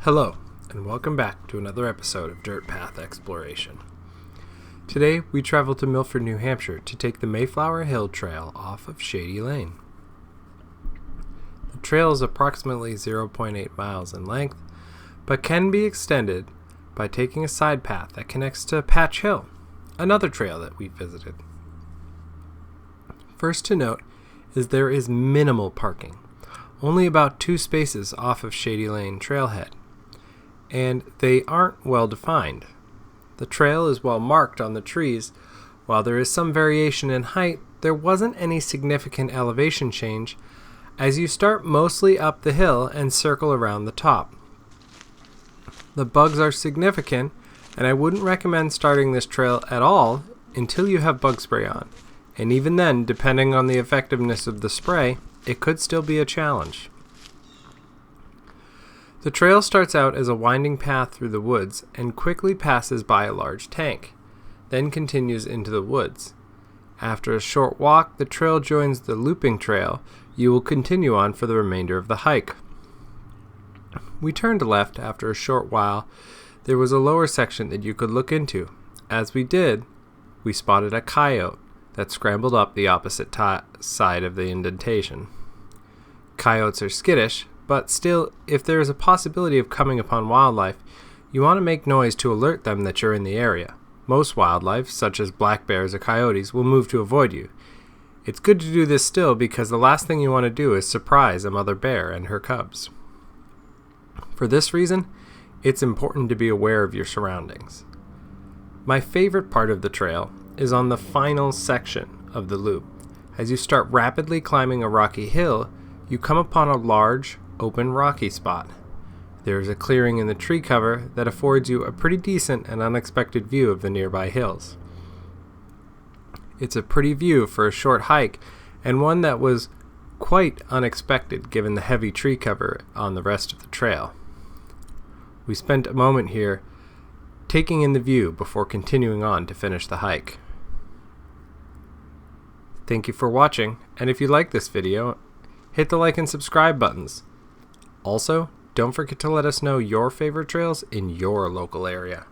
Hello, and welcome back to another episode of Dirt Path Exploration. Today, we travel to Milford, New Hampshire to take the Mayflower Hill trail off of Shady Lane. The trail is approximately 0.8 miles in length, but can be extended by taking a side path that connects to Patch Hill, another trail that we visited. First to note is there is minimal parking, only about 2 spaces off of Shady Lane trailhead, and they aren't well defined. The trail is well marked on the trees. While there is some variation in height, there wasn't any significant elevation change as you start mostly up the hill and circle around the top. The bugs are significant, and I wouldn't recommend starting this trail at all until you have bug spray on, and even then, depending on the effectiveness of the spray, it could still be a challenge. The trail starts out as a winding path through the woods and quickly passes by a large tank, then continues into the woods. After a short walk, the trail joins the looping trail you will continue on for the remainder of the hike. We turned left after a short while. There was a lower section that you could look into. As we did, we spotted a coyote that scrambled up the opposite side of the indentation. Coyotes are skittish, but still, if there is a possibility of coming upon wildlife, you want to make noise to alert them that you're in the area. Most wildlife, such as black bears or coyotes, will move to avoid you. It's good to do this still because the last thing you want to do is surprise a mother bear and her cubs. For this reason, it's important to be aware of your surroundings. My favorite part of the trail is on the final section of the loop. As you start rapidly climbing a rocky hill, you come upon a large, open rocky spot. There is a clearing in the tree cover that affords you a pretty decent and unexpected view of the nearby hills. It's a pretty view for a short hike, and one that was quite unexpected given the heavy tree cover on the rest of the trail. We spent a moment here taking in the view before continuing on to finish the hike. Thank you for watching, and if you like this video, hit the like and subscribe buttons. Also, don't forget to let us know your favorite trails in your local area.